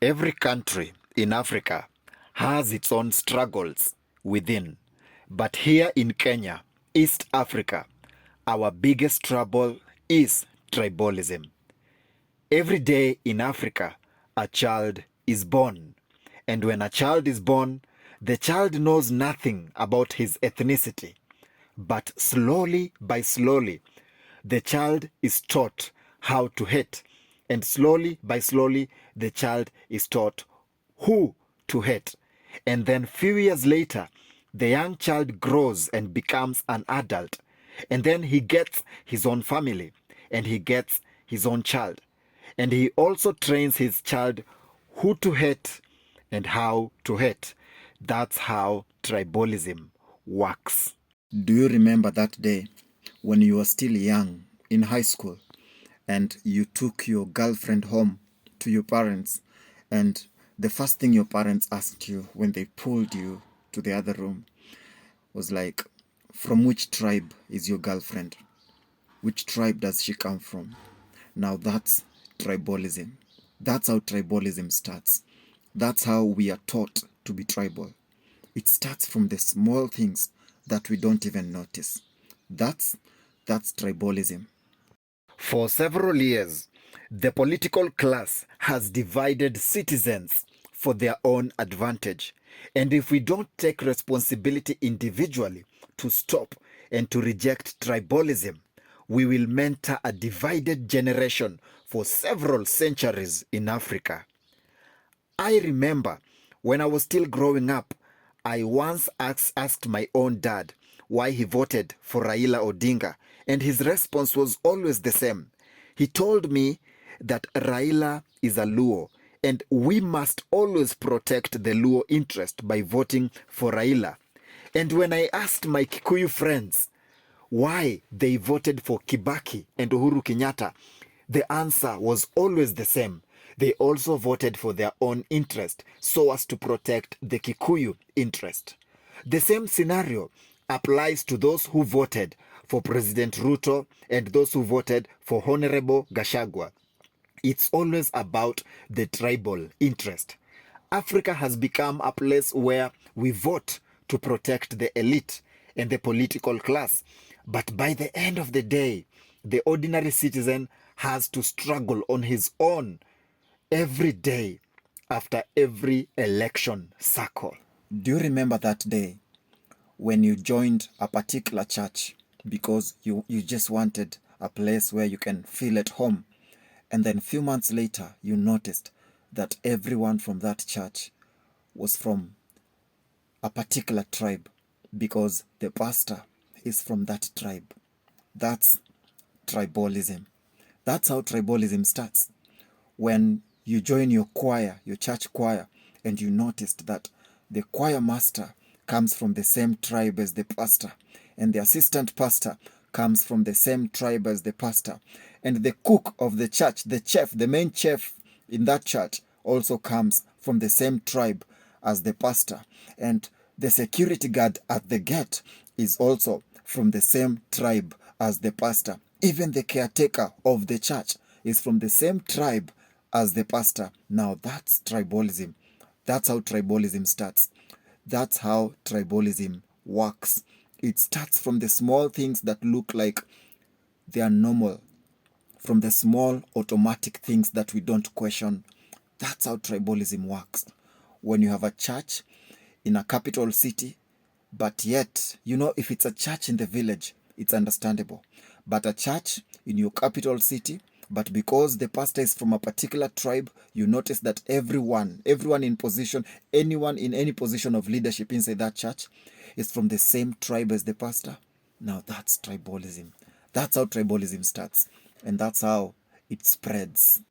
Every country in Africa has its own struggles within. But here in Kenya, East Africa, our biggest trouble is tribalism. Every day in Africa, a child is born. And when a child is born, the child knows nothing about his ethnicity. But slowly by slowly, the child is taught how to hate. And slowly by slowly, the child is taught who to hate. And then few years later, the young child grows and becomes an adult. And then he gets his own family and he gets his own child. And he also trains his child who to hate and how to hate. That's how tribalism works. Do you remember that day when you were still young in high school and you took your girlfriend home to your parents, and the first thing your parents asked you when they pulled you to the other room was like, from which tribe is your girlfriend? Which tribe does she come from? Now that's tribalism. That's how tribalism starts. That's how we are taught to be tribal. It starts from the small things that we don't even notice. That's tribalism. For several years, the political class has divided citizens for their own advantage. And if we don't take responsibility individually to stop and to reject tribalism, we will mentor a divided generation for several centuries in Africa. I remember when I was still growing up, I once asked my own dad why he voted for Raila Odinga, and his response was always the same. He told me that Raila is a Luo, and we must always protect the Luo interest by voting for Raila. And when I asked my Kikuyu friends why they voted for Kibaki and Uhuru Kenyatta, the answer was always the same. They also voted for their own interest so as to protect the Kikuyu interest. The same scenario applies to those who voted for President Ruto and those who voted for Honorable Gachagua. It's always about the tribal interest. Africa has become a place where we vote to protect the elite and the political class. But by the end of the day, the ordinary citizen has to struggle on his own every day after every election cycle. Do you remember that day when you joined a particular church because you just wanted a place where you can feel at home? And then a few months later, you noticed that everyone from that church was from a particular tribe because the pastor is from that tribe. That's tribalism. That's how tribalism starts. When you join your choir, your church choir, and you noticed that the choir master comes from the same tribe as the pastor, and the assistant pastor comes from the same tribe as the pastor, and the cook of the church, the chef, the main chef in that church also comes from the same tribe as the pastor, and the security guard at the gate is also from the same tribe as the pastor. Even the caretaker of the church is from the same tribe as the pastor. Now that's tribalism. That's how tribalism starts. That's how tribalism works. It starts from the small things that look like they are normal, from the small automatic things that we don't question. That's how tribalism works. When you have a church in a capital city, but yet, if it's a church in the village, it's understandable. But a church in your capital city, but because the pastor is from a particular tribe, you notice that everyone in position, anyone in any position of leadership inside that church is from the same tribe as the pastor. Now that's tribalism. That's how tribalism starts. And that's how it spreads.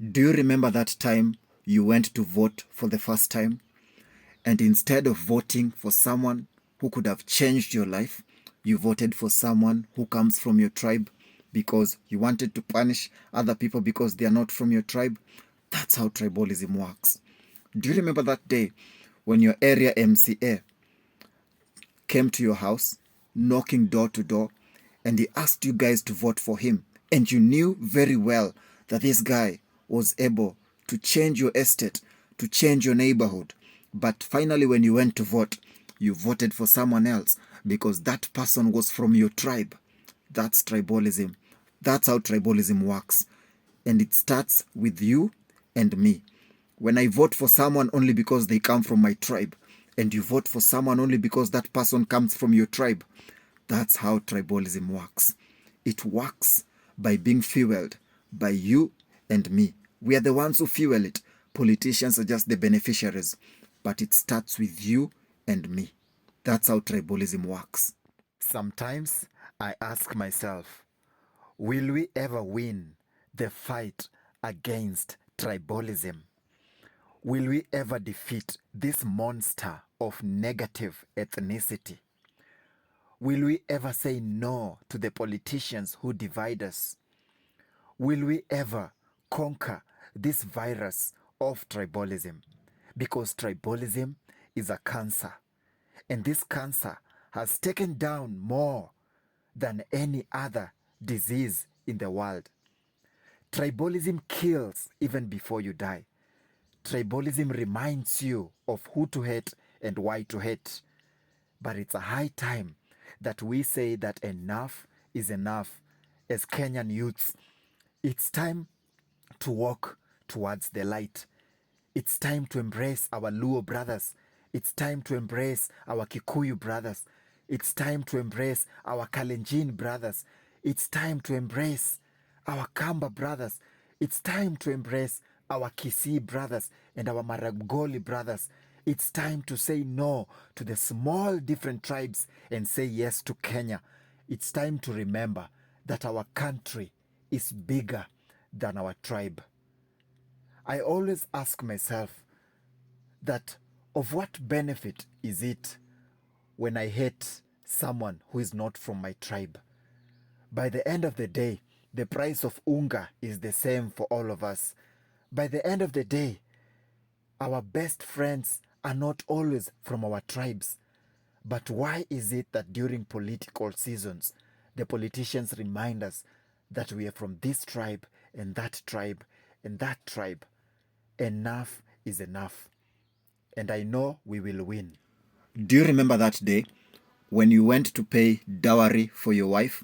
Do you remember that time you went to vote for the first time? And instead of voting for someone who could have changed your life, you voted for someone who comes from your tribe because you wanted to punish other people because they are not from your tribe. That's how tribalism works. Do you remember that day when your area MCA came to your house, knocking door to door, and he asked you guys to vote for him? And you knew very well that this guy was able to change your estate, to change your neighborhood. But finally, when you went to vote, you voted for someone else because that person was from your tribe. That's tribalism. That's how tribalism works. And it starts with you and me. When I vote for someone only because they come from my tribe, and you vote for someone only because that person comes from your tribe, that's how tribalism works. It works by being fueled by you and me. We are the ones who fuel it. Politicians are just the beneficiaries. But it starts with you and me. That's how tribalism works. Sometimes I ask myself, will we ever win the fight against tribalism? Will we ever defeat this monster of negative ethnicity? Will we ever say no to the politicians who divide us? Will we ever conquer this virus of tribalism? Because tribalism is a cancer, and this cancer has taken down more than any other disease in the world. Tribalism kills even before you die. Tribalism reminds you of who to hate and why to hate. But it's a high time that we say that enough is enough. As Kenyan youths, it's time to walk towards the light. It's time to embrace our Luo brothers. It's time to embrace our Kikuyu brothers. It's time to embrace our Kalenjin brothers. It's time to embrace our Kamba brothers. It's time to embrace our Kisii brothers and our Maragoli brothers. It's time to say no to the small different tribes and say yes to Kenya. It's time to remember that our country is bigger than our tribe. I always ask myself that of what benefit is it when I hate someone who is not from my tribe? By the end of the day, the price of unga is the same for all of us. By the end of the day, our best friends are not always from our tribes. But why is it that during political seasons, the politicians remind us that we are from this tribe and that tribe and that tribe? Enough is enough. And I know we will win. Do you remember that day when you went to pay dowry for your wife,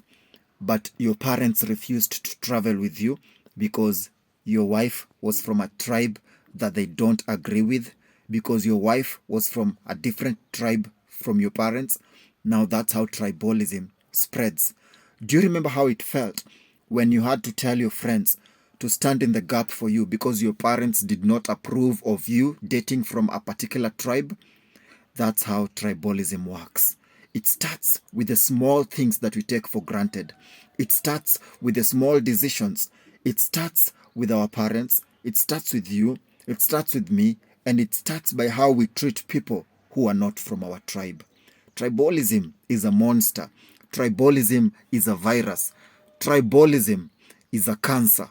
but your parents refused to travel with you because your wife was from a tribe that they don't agree with, because your wife was from a different tribe from your parents? Now that's how tribalism spreads. Do you remember how it felt when you had to tell your friends to stand in the gap for you because your parents did not approve of you dating from a particular tribe? That's how tribalism works. It starts with the small things that we take for granted. It starts with the small decisions. It starts with our parents. It starts with you. It starts with me. And it starts by how we treat people who are not from our tribe. Tribalism is a monster. Tribalism is a virus. Tribalism is a cancer.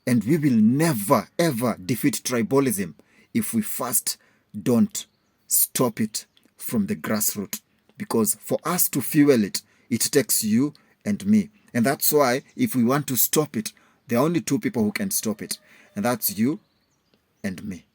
And we will never, ever defeat tribalism if we first don't stop it from the grassroots. Because for us to fuel it, it takes you and me. And that's why if we want to stop it, there are only two people who can stop it. And that's you and me.